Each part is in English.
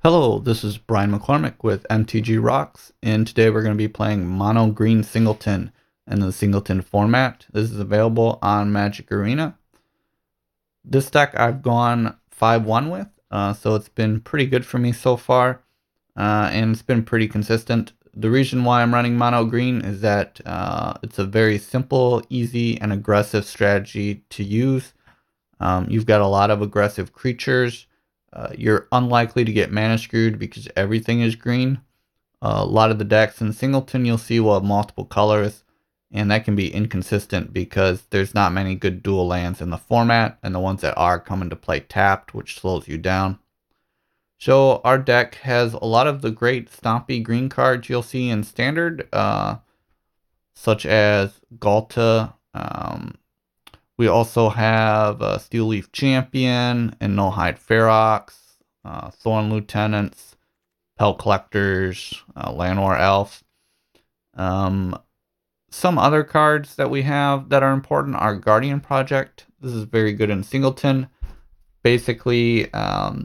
Hello, this is Brian McCormick with MTG Rocks, and today we're going to be playing Mono Green Singleton in the Singleton format. This is available on Magic Arena. This deck I've gone 5-1 with, so it's been pretty good for me so far, and it's been pretty consistent. The reason why I'm running Mono Green is that it's a very simple, easy, and aggressive strategy to use. You've got a lot of aggressive creatures. You're unlikely to get mana screwed because everything is green. A lot of the decks in Singleton you'll see will have multiple colors, and that can be inconsistent because there's not many good dual lands in the format, and the ones that are come into play tapped, which slows you down. So our deck has a lot of the great stompy green cards you'll see in Standard, such as Galta. We also have Steel Leaf Champion and No Hide Ferox, Thorn Lieutenants, Pelt Collectors, Llanowar Elf. Some other cards that we have that are important are Guardian Project. This is very good in Singleton. Basically,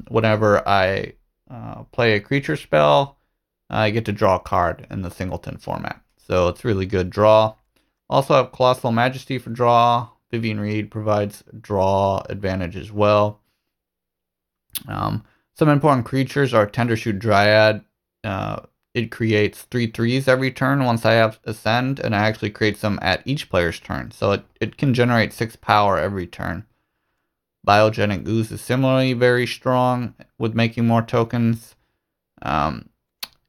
whenever I play a creature spell, I get to draw a card in the Singleton format. So it's really good draw. Also have Colossal Majesty for draw. Vivian Reed provides draw advantage as well. Some important creatures are Tendershoot Dryad. It creates 3/3s every turn once I have Ascend, and I actually create some at each player's turn. So it can generate 6 power every turn. Biogenic Ooze is similarly very strong with making more tokens. And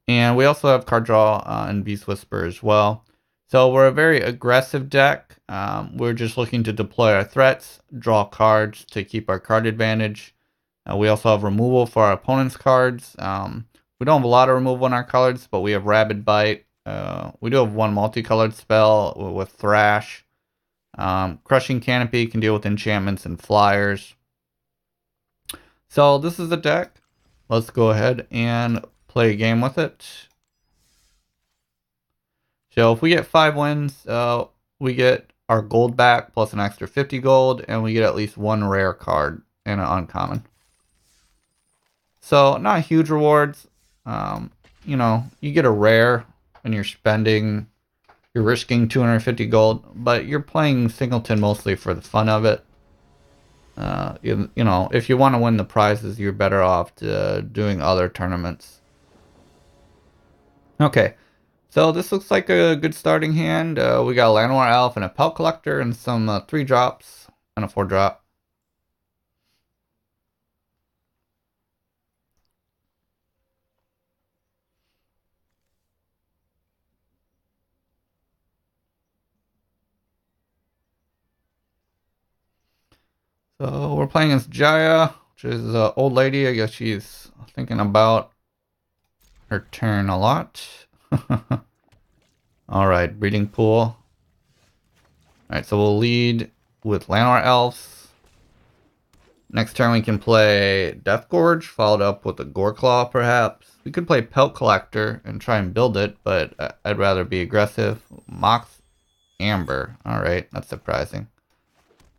we also have card draw and Beast Whisper as well. So we're a very aggressive deck. We're just looking to deploy our threats, draw cards to keep our card advantage. We also have removal for our opponent's cards. We don't have a lot of removal in our cards, but we have Rabid Bite. We do have one multicolored spell with Thrash. Crushing Canopy can deal with enchantments and flyers. So this is the deck. Let's go ahead and play a game with it. So if we get 5 wins, we get our gold back plus an extra 50 gold, and we get at least one rare card and an uncommon. So not huge rewards. You get a rare and you're risking 250 gold, but you're playing Singleton mostly for the fun of it. If you want to win the prizes, you're better off doing other tournaments. Okay. So this looks like a good starting hand. We got a Llanowar Elf and a Pelt Collector and some 3-drops and a 4-drop. So we're playing as Jaya, which is an old lady. I guess she's thinking about her turn a lot. Alright, Breeding Pool. Alright, so we'll lead with Llanowar Elves. Next turn we can play Death Gorge, followed up with a Goreclaw perhaps. We could play Pelt Collector and try and build it, but I'd rather be aggressive. Mox Amber. Alright, that's surprising.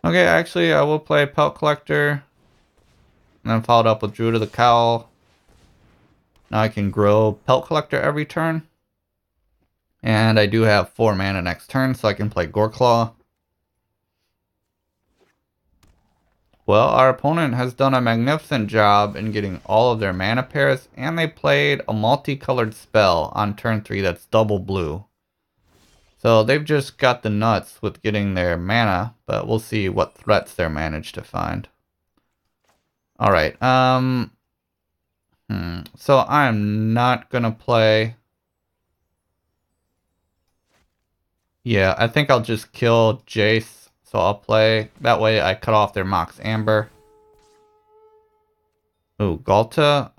Okay, actually I will play Pelt Collector. And then followed up with Druid of the Cowl. Now I can grow Pelt Collector every turn. And I do have 4 mana next turn, so I can play Goreclaw. Well, our opponent has done a magnificent job in getting all of their mana pairs, and they played a multicolored spell on turn 3 that's double blue. So they've just got the nuts with getting their mana, but we'll see what threats they're managed to find. Alright, so I'm not gonna play... Yeah, I think I'll just kill Jace. So I'll play. That way I cut off their Mox Amber. Ooh, Galta.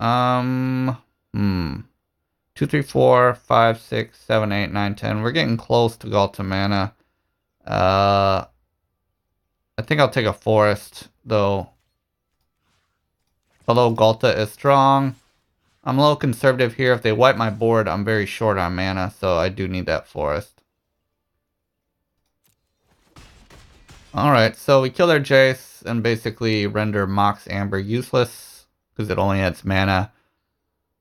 2, 3, 4, 5, 6, 7, 8, 9, 10. We're getting close to Galta mana. I think I'll take a Forest, though. Although Galta is strong. I'm a little conservative here. If they wipe my board, I'm very short on mana, so I do need that Forest. Alright, so we kill their Jace and basically render Mox Amber useless because it only adds mana.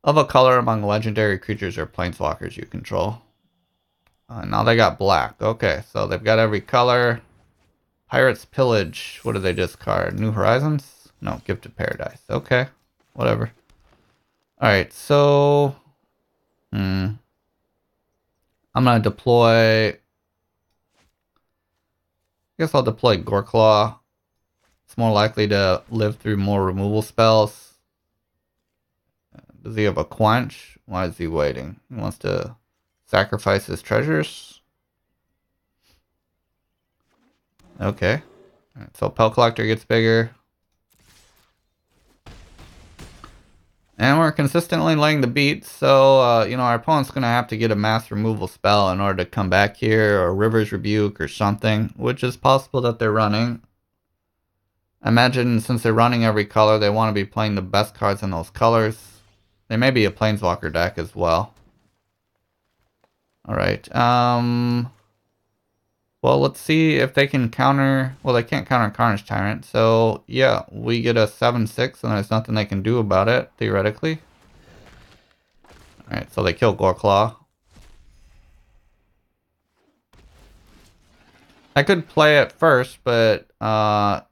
of a color among legendary creatures or planeswalkers you control. Now they got black. Okay, so they've got every color. Pirates Pillage. What do they discard? New Horizons? No, Gifted Paradise. Okay, whatever. Alright, so... I'm going to deploy... I guess I'll deploy Goreclaw. It's more likely to live through more removal spells. Does he have a Quench? Why is he waiting? He wants to sacrifice his treasures? Okay. Alright, so Pell Collector gets bigger. And we're consistently laying the beats, so, our opponent's going to have to get a mass removal spell in order to come back here, or River's Rebuke or something, which is possible that they're running. I imagine since they're running every color, they want to be playing the best cards in those colors. They may be a Planeswalker deck as well. Alright, well, let's see if they can counter... Well, they can't counter Carnage Tyrant, so yeah, we get a 7-6, and there's nothing they can do about it, theoretically. Alright, so they kill Goreclaw. I could play it first, but I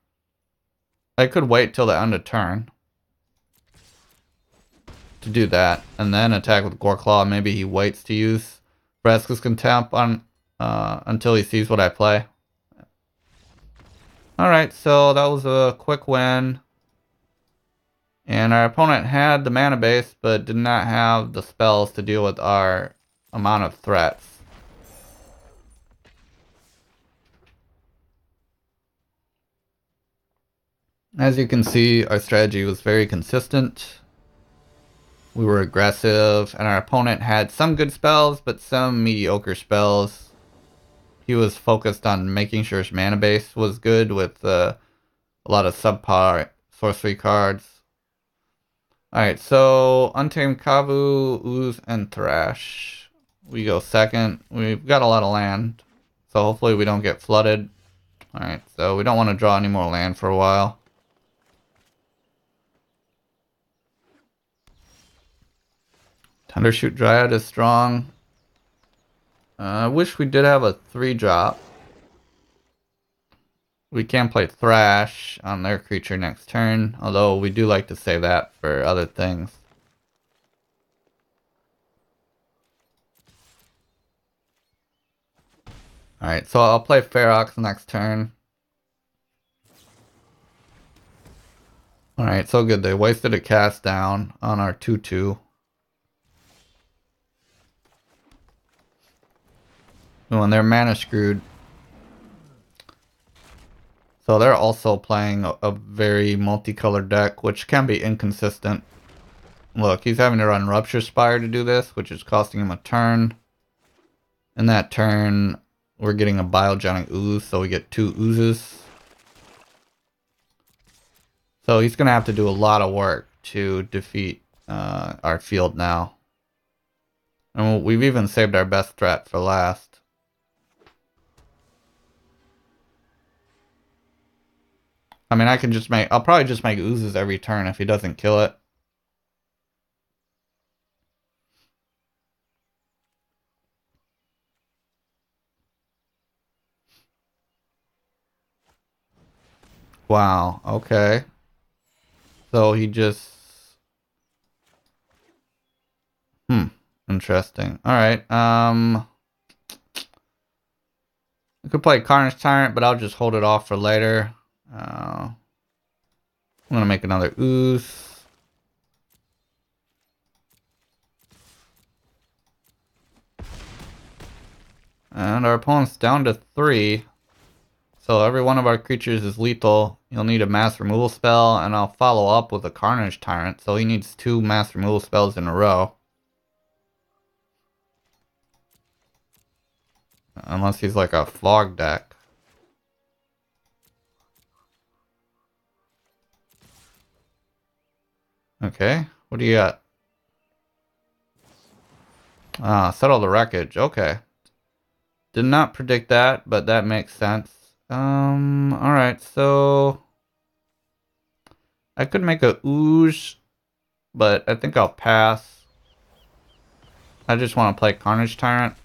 could wait till the end of turn to do that, and then attack with Goreclaw. Maybe he waits to use Vraska's Contempt on until he sees what I play. Alright, so that was a quick win. And our opponent had the mana base, but did not have the spells to deal with our amount of threats. As you can see, our strategy was very consistent. We were aggressive, and our opponent had some good spells, but some mediocre spells. He was focused on making sure his mana base was good with a lot of subpar sorcery cards. Alright, so Untamed Kavu, Ooze, and Thrash. We go second. We've got a lot of land, so hopefully we don't get flooded. Alright, so we don't want to draw any more land for a while. Thundershoot Dryad is strong. I wish we did have a 3-drop. We can play Thrash on their creature next turn, although we do like to save that for other things. Alright, so I'll play Ferox next turn. Alright, so good. They wasted a cast down on our 2-2. And they're mana screwed. So they're also playing a very multicolored deck, which can be inconsistent. Look, he's having to run Rupture Spire to do this, which is costing him a turn. In that turn, we're getting a Biogenic Ooze, so we get 2 oozes. So he's going to have to do a lot of work to defeat our field now. And we've even saved our best threat for last. I mean, I'll probably just make oozes every turn if he doesn't kill it. Wow, okay. So he just... interesting. Alright, I could play Carnage Tyrant, but I'll just hold it off for later. I'm gonna make another ooze. And our opponent's down to 3. So every one of our creatures is lethal. You'll need a mass removal spell, and I'll follow up with a Carnage Tyrant. So he needs 2 mass removal spells in a row. Unless he's like a fog deck. Okay, what do you got? Settle the Wreckage. Okay. Did not predict that, but that makes sense. Alright, so... I could make a Ooze, but I think I'll pass. I just want to play Carnage Tyrant.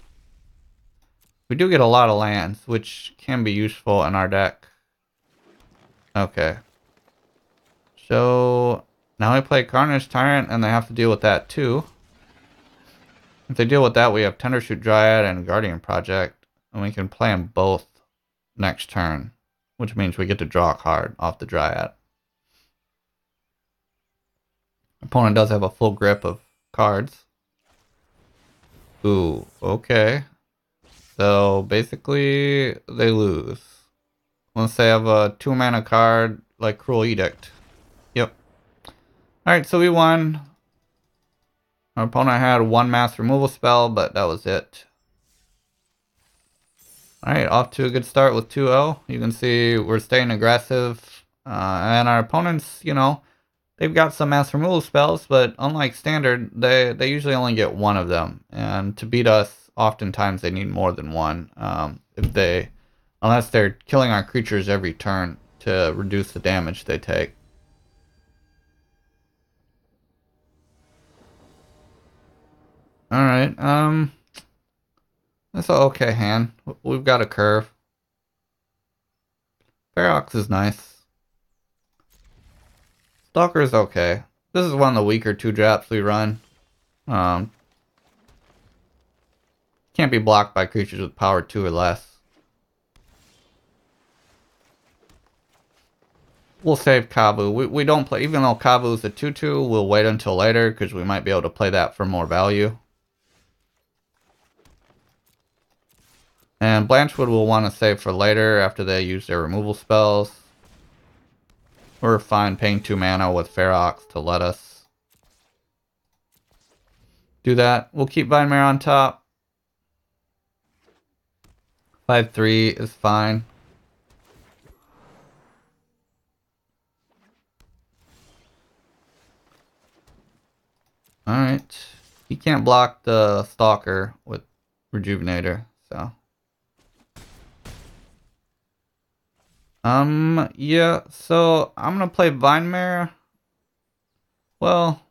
We do get a lot of lands, which can be useful in our deck. Okay. So now we play Carnage Tyrant, and they have to deal with that too. If they deal with that, we have Tendershoot Dryad and Guardian Project, and we can play them both next turn, which means we get to draw a card off the Dryad. Opponent does have a full grip of cards. Ooh, okay. So basically, they lose. Unless they have a 2-mana card like Cruel Edict. Yep. Alright, so we won. Our opponent had 1 mass removal spell, but that was it. Alright, off to a good start with 2-0. You can see we're staying aggressive. And our opponents, you know, they've got some mass removal spells, but unlike standard, they usually only get 1 of them. And to beat us, oftentimes they need more than 1. Unless they're killing our creatures every turn to reduce the damage they take. Alright, that's an okay hand. We've got a curve. Ferox is nice. Stalker is okay. This is one of the weaker 2-drops we run. Can't be blocked by creatures with power 2 or less. We'll save Kavu. We don't play, even though Kavu is a 2-2, we'll wait until later because we might be able to play that for more value. And Blanchwood will want to save for later after they use their removal spells. We're fine paying 2 mana with Ferox to let us do that. We'll keep Vinemare on top. 5-3 is fine. Alright. He can't block the Stalker with Rejuvenator, so. Yeah, so I'm gonna play Vinemare. Well,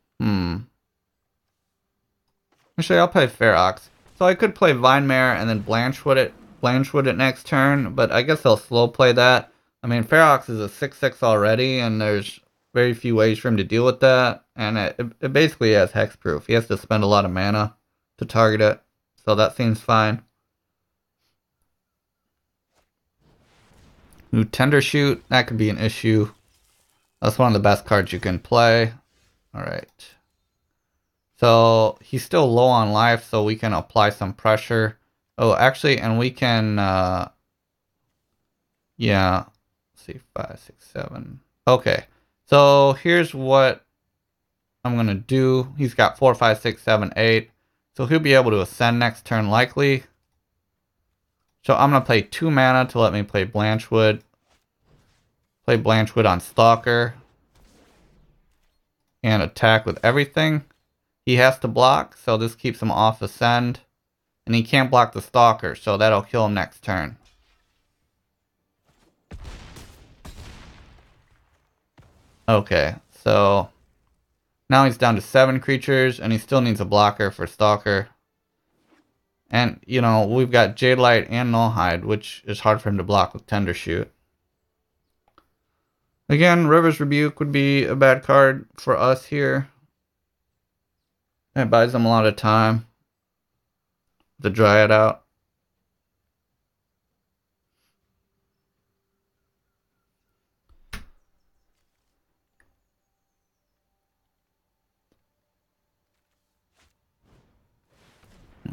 Actually, I'll play Ferox. So I could play Vinemare and then Blanchwood it next turn, but I guess I'll slow play that. I mean, Ferox is a 6/6 already, and there's very few ways for him to deal with that. And it basically has hexproof. He has to spend a lot of mana to target it, so that seems fine. New Tendershoot, that could be an issue. That's one of the best cards you can play. Alright. So he's still low on life, so we can apply some pressure. Oh, actually, and we can, yeah, let's see, 5, 6, 7. Okay, so here's what I'm gonna do. He's got 4, 5, 6, 7, 8. So he'll be able to ascend next turn likely. So I'm gonna play 2 mana to let me play Blanchwood. Play Blanchwood on Stalker. And attack with everything. He has to block, so this keeps him off Ascend. And he can't block the Stalker, so that'll kill him next turn. Okay, so now he's down to 7 creatures, and he still needs a blocker for Stalker. And, you know, we've got Jadelight and Nullhide, which is hard for him to block with Tendershoot. Again, River's Rebuke would be a bad card for us here. It buys him a lot of time. The Dryad out.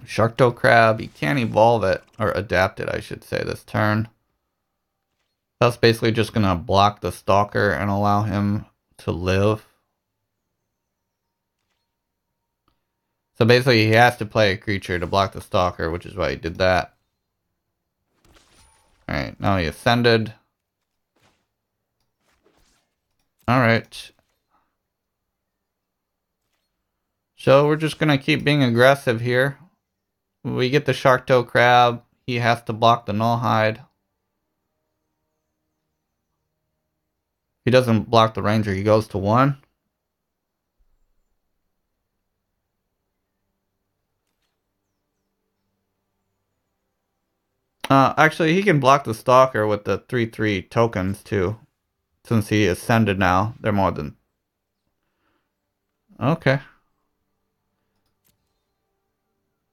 Sharktail Crab, he can't evolve it, or adapt it, I should say, this turn. That's basically just going to block the Stalker and allow him to live. So basically he has to play a creature to block the Stalker, which is why he did that. Alright, now he ascended. Alright. So we're just going to keep being aggressive here. We get the Sharktail Crab. He has to block the Nullhide. If he doesn't block the Ranger, he goes to 1. Actually, he can block the Stalker with the 3/3 tokens too. Since he ascended now, they're more than... Okay.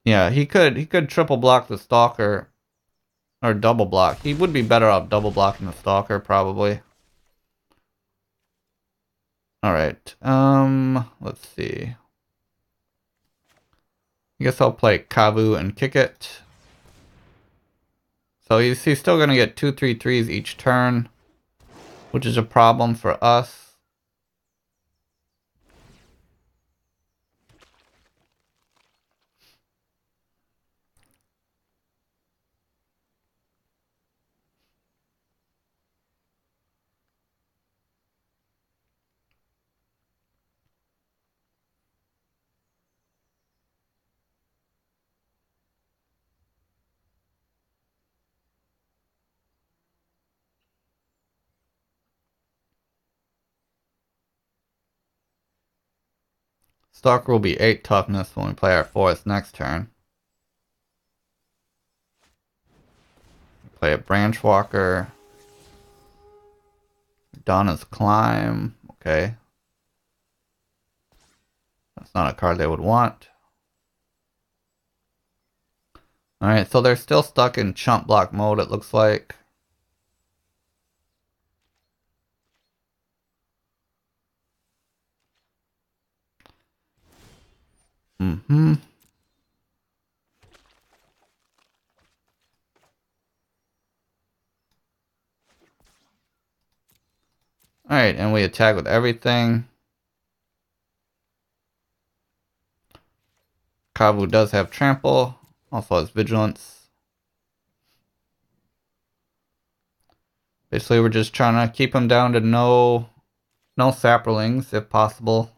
Yeah, he could triple block the Stalker or double block. He would be better off double blocking the Stalker probably. All right. Let's see. I guess I'll play Kavu and kick it. So he's still gonna get 2/3/3s each turn, which is a problem for us. Stalker will be 8 toughness when we play our forest next turn. Play a Branch Walker. Donna's Climb. Okay. That's not a card they would want. Alright, so they're still stuck in chump block mode, it looks like. Mm-hmm. Alright, and we attack with everything. Kavu does have trample, also has vigilance. Basically, we're just trying to keep him down to no saplings if possible.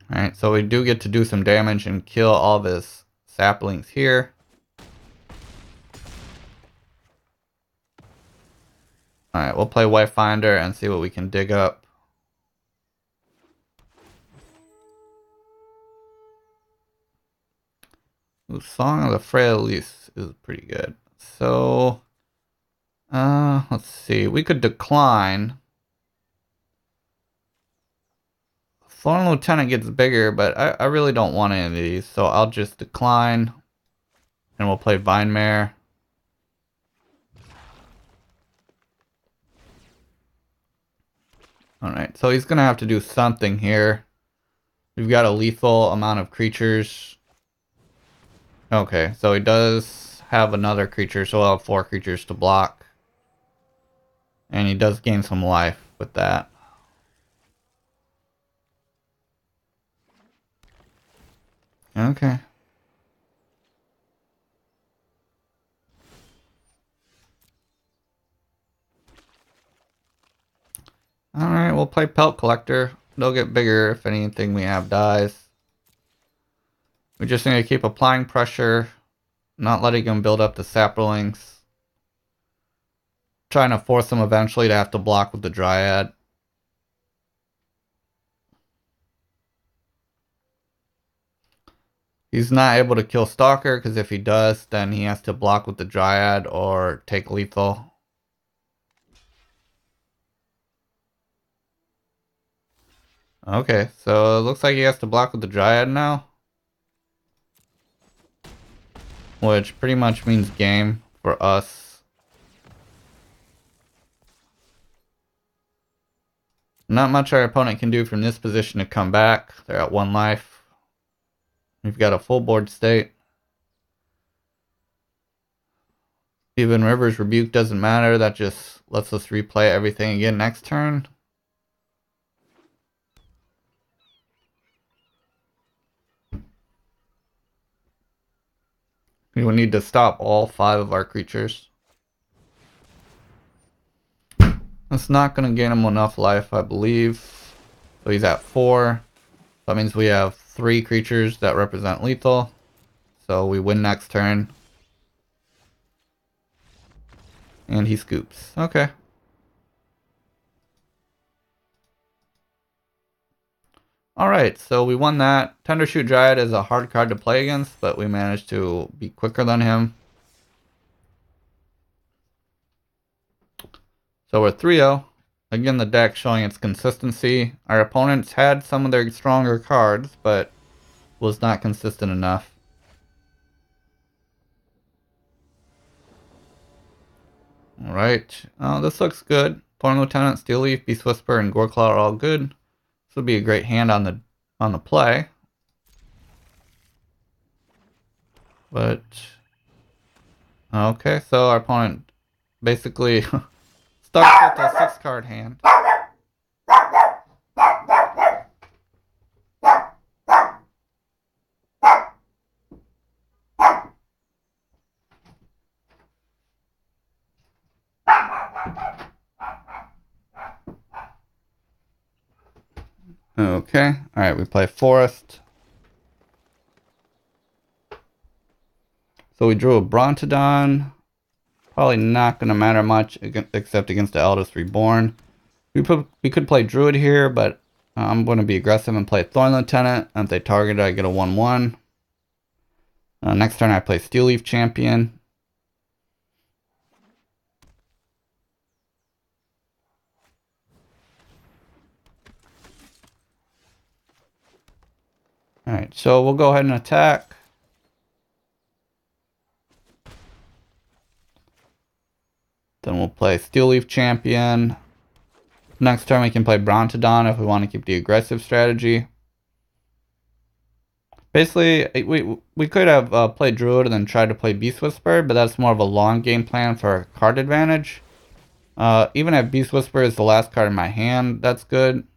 Alright, so we do get to do some damage and kill all of his saplings here. Alright, we'll play Wayfinder and see what we can dig up. Ooh, Song of the Frailest is pretty good. So, let's see. We could decline. Thorn Lieutenant gets bigger, but I really don't want any of these, so I'll just decline. And we'll play Vine Mare. Alright, so he's going to have to do something here. We've got a lethal amount of creatures. Okay, so he does have another creature, so we'll have 4 creatures to block. And he does gain some life with that. Okay. Alright, we'll play Pelt Collector. They'll get bigger if anything we have dies. We just need to keep applying pressure, not letting them build up the saplings. Trying to force them eventually to have to block with the Dryad. He's not able to kill Stalker, because if he does, then he has to block with the Dryad or take lethal. Okay, so it looks like he has to block with the Dryad now. Which pretty much means game for us. Not much our opponent can do from this position to come back. They're at 1 life. We've got a full board state. Even River's Rebuke doesn't matter. That just lets us replay everything again next turn. We will need to stop all 5 of our creatures. That's not going to gain him enough life, I believe. So he's at 4. That means we have 3 creatures that represent lethal. So we win next turn. And he scoops. Okay. Alright, so we won that. Tendershoot Dryad is a hard card to play against, but we managed to be quicker than him. So we're 3-0. Again, the deck showing its consistency. Our opponents had some of their stronger cards, but was not consistent enough. Alright, this looks good. Thorn Lieutenant, Steel Leaf, Beast Whisper, and Goreclaw are all good. This would be a great hand on the play. But okay, so our opponent basically stuck with a 6-card hand. Okay, alright, we play Forest. So we drew a Brontodon. Probably not going to matter much except against the Eldest Reborn. We could play Druid here, but I'm going to be aggressive and play Thorn Lieutenant. And if they target it, I get a 1-1. Next turn I play Steel Leaf Champion. Alright, so we'll go ahead and attack. Then we'll play Steel Leaf Champion. Next turn we can play Brontodon if we want to keep the aggressive strategy. Basically, we could have played Druid and then tried to play Beast Whisper, but that's more of a long game plan for card advantage. Even if Beast Whisper is the last card in my hand, that's good.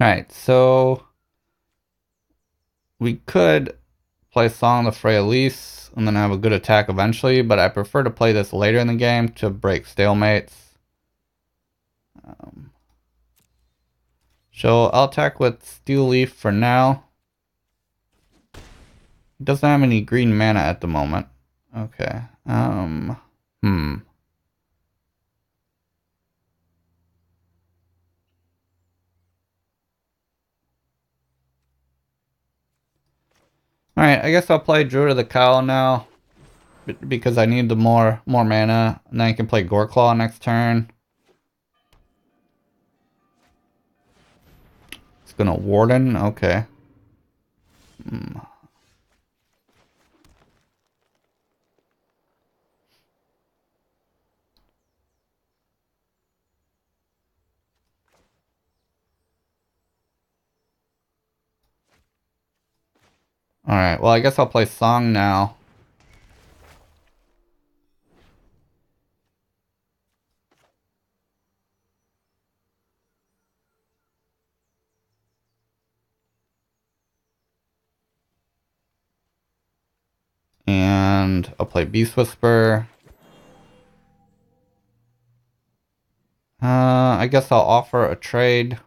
Alright, so we could play Song of the Freyalise and then have a good attack eventually, but I prefer to play this later in the game to break stalemates. So I'll attack with Steel Leaf for now. It doesn't have any green mana at the moment. Okay. Alright, I guess I'll play Druid of the Cowl now. Because I need the more mana. And then I can play Goreclaw next turn. It's gonna Warden, okay. Alright, well I guess I'll play Song now. And I'll play Beast Whisper. I guess I'll offer a trade.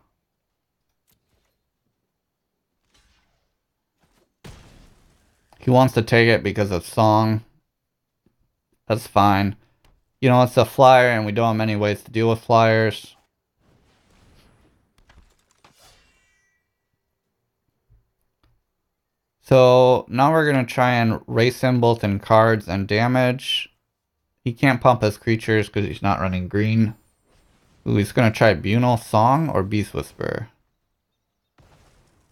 He wants to take it because of Song. That's fine. You know, it's a flyer and we don't have many ways to deal with flyers. So now we're going to try and race him both in cards and damage. He can't pump his creatures because he's not running green. Ooh, he's going to try Bunal, Song, or Beast Whisper.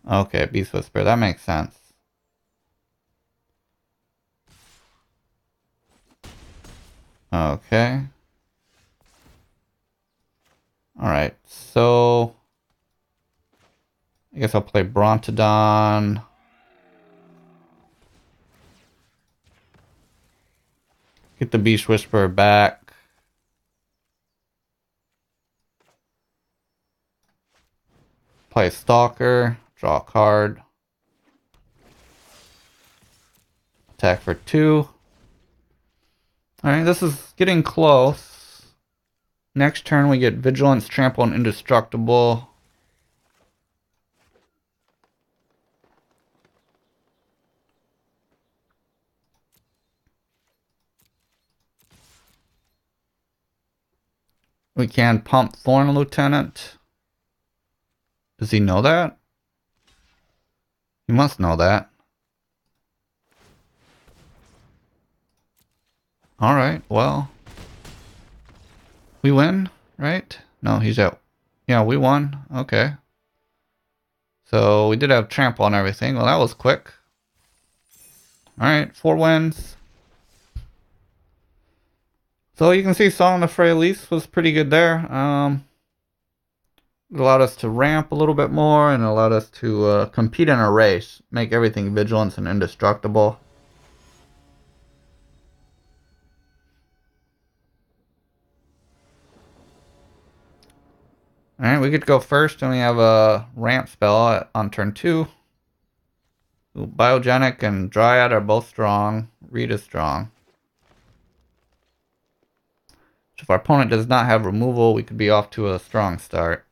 Okay, Beast Whisper. That makes sense. Okay. Alright, so I guess I'll play Brontodon. Get the Beast Whisperer back. Play Stalker. Draw a card. Attack for 2. Alright, this is getting close. Next turn we get Vigilance, Trample, and Indestructible. We can pump Thorn Lieutenant. Does he know that? He must know that. Alright, well. We win, right? No, he's out. Yeah, we won. Okay. So we did have trample and everything. Well, that was quick. Alright, 4 wins. So you can see Song of the Freyalise was pretty good there. It allowed us to ramp a little bit more and allowed us to compete in a race. Make everything vigilance and indestructible. Alright, we get to go first, and we have a ramp spell on turn 2. Biogenic and Dryad are both strong. Reed is strong. So if our opponent does not have removal, we could be off to a strong start.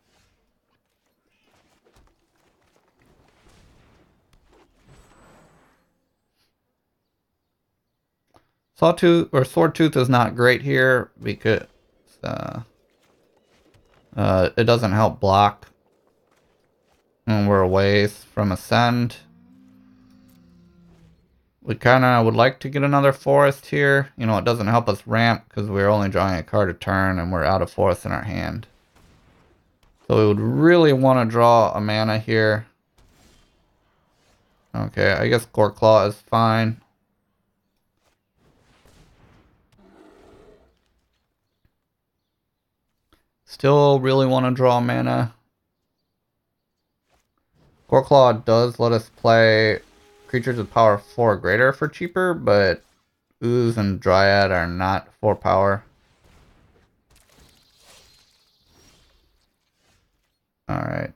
Sawtooth or Swordtooth is not great here because it doesn't help block. And we're away from Ascend. We kind of would like to get another forest here. You know, it doesn't help us ramp because we're only drawing a card a turn and we're out of forest in our hand. So we would really want to draw a mana here. Okay, I guess Goreclaw is fine. Still really want to draw mana. Goreclaw does let us play creatures with power 4 or greater for cheaper, but Ooze and Dryad are not 4 power. Alright,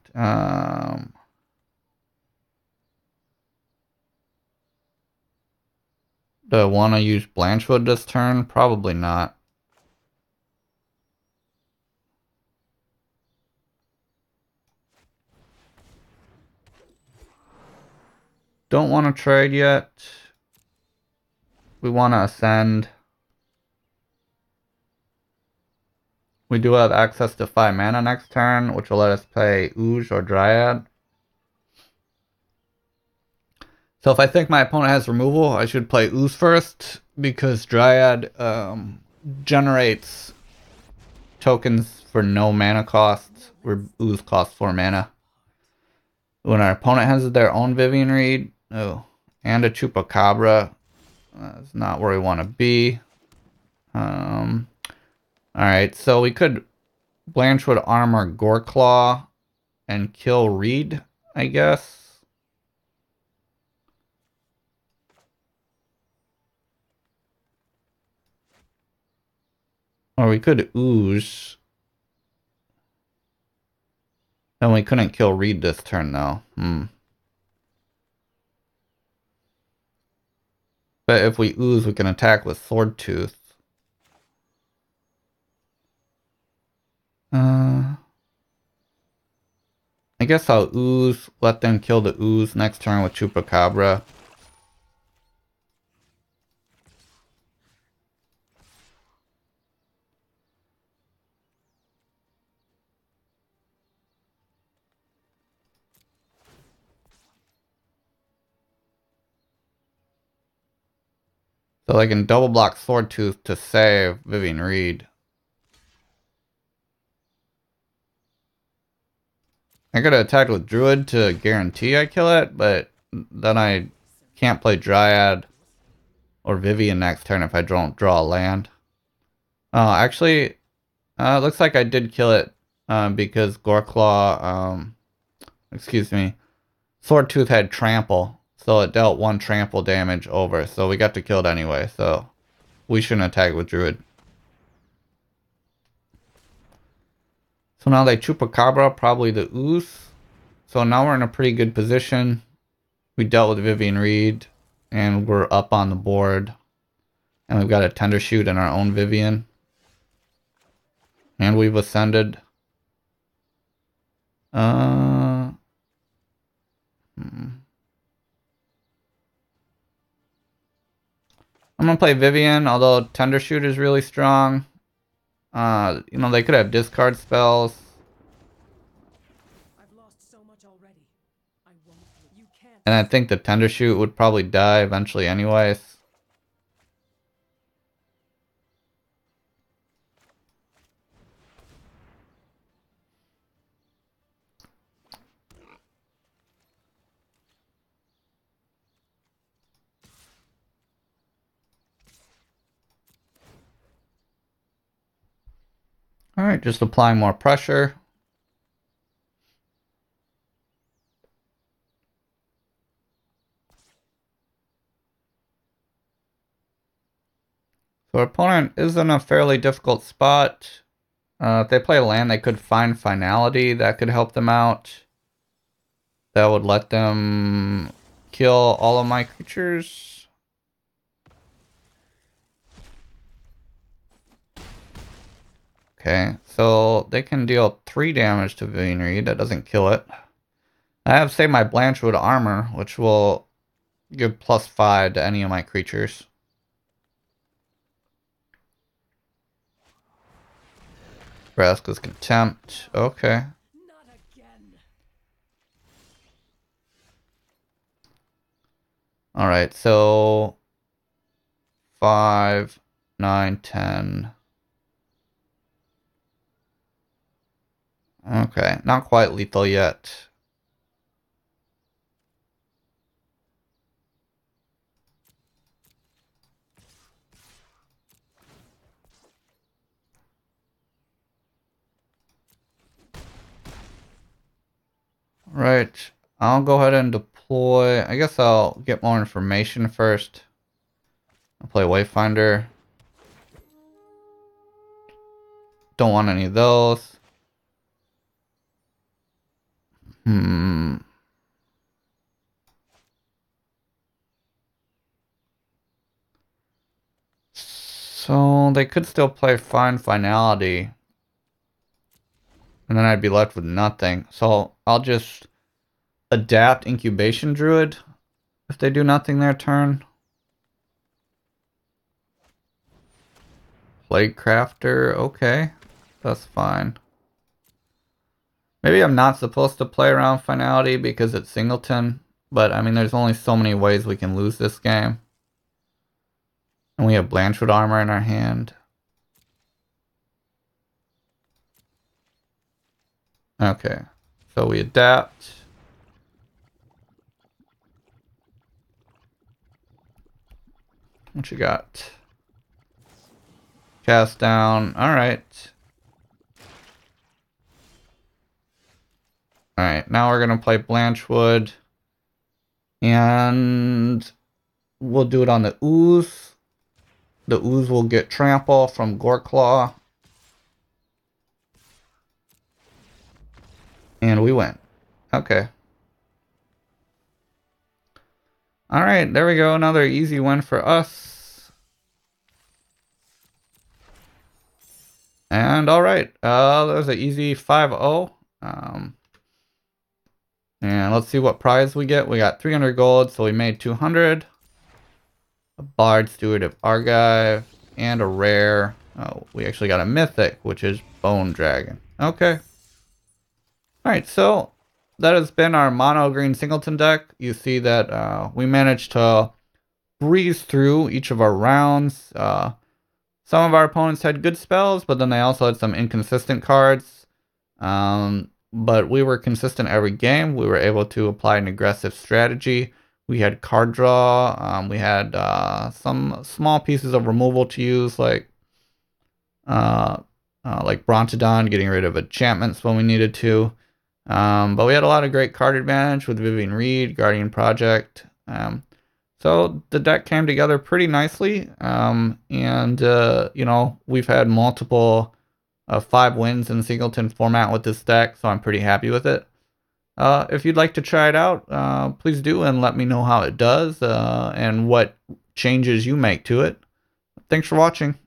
do I want to use Blanchwood this turn? Probably not. Don't want to trade yet. We want to ascend. We do have access to 5 mana next turn, which will let us play Ooze or Dryad. So if I think my opponent has removal, I should play Ooze first, because Dryad generates tokens for no mana costs, where Ooze costs 4 mana. When our opponent has their own Vivian Reed, and a Chupacabra, that's not where we want to be. Alright, so we could Blanchwood Armor Goreclaw and kill Reed, I guess. Or we could Ooze. And we couldn't kill Reed this turn, though. But if we Ooze, we can attack with Swordtooth. I guess I'll Ooze, let them kill the Ooze next turn with Chupacabra. So they can double block Swordtooth to save Vivian Reed. I could attack with Druid to guarantee I kill it, but then I can't play Dryad or Vivian next turn if I don't draw a land. Actually, it looks like I did kill it because Goreclaw, excuse me, Swordtooth had trample, so it dealt 1 trample damage over, so we got to kill it anyway, so we shouldn't attack with Druid. So now they Chupacabra, probably the Ooze. So now we're in a pretty good position. We dealt with Vivian Reed, and we're up on the board. And we've got a Tender Shoot and our own Vivian. And we've ascended. I'm gonna play Vivian, although Tender Shoot is really strong. You know, they could have discard spells. And I think the Tender Shoot would probably die eventually anyways. Alright, just applying more pressure. So our opponent is in a fairly difficult spot. If they play land, they could find Finality. That could help them out. That would let them kill all of my creatures. Okay, so they can deal 3 damage to Vivian Reed. That doesn't kill it. I have saved my Blanchwood armor, which will give +5 to any of my creatures. Vraska's Contempt. Okay. Not again. Alright, so 5, 9, 10. Okay, not quite lethal yet. Right, I'll go ahead and deploy. I guess I'll get more information first. I'll play Wayfinder. Don't want any of those. So they could still play Find Finality. And then I'd be left with nothing. So I'll just adapt Incubation Druid if they do nothing their turn. Plague Crafter, okay. That's fine. Maybe I'm not supposed to play around Finality because it's Singleton. But, I mean, there's only so many ways we can lose this game. And we have Blanchwood armor in our hand. Okay. So we adapt. What you got? Cast down. Alright. Alright, now we're going to play Blanchwood. And we'll do it on the Ooze. The Ooze will get Trample from Goreclaw. And we win. Okay. Alright, there we go. Another easy win for us. And alright, that was an easy 5-0. And let's see what prize we get. We got 300 gold, so we made 200. A Bard, Steward of Argive, and a rare. Oh, we actually got a mythic, which is Bone Dragon. Okay. Alright, so that has been our Mono Green Singleton deck. You see that we managed to breeze through each of our rounds. Some of our opponents had good spells, but then they also had some inconsistent cards. But we were consistent every game. We were able to apply an aggressive strategy. We had card draw. We had some small pieces of removal to use, like Brontodon, getting rid of enchantments when we needed to. But we had a lot of great card advantage with Vivian Reed, Guardian Project. So the deck came together pretty nicely. You know, we've had multiple 5 wins in Singleton format with this deck, so I'm pretty happy with it. If you'd like to try it out, please do, and let me know how it does and what changes you make to it. Thanks for watching.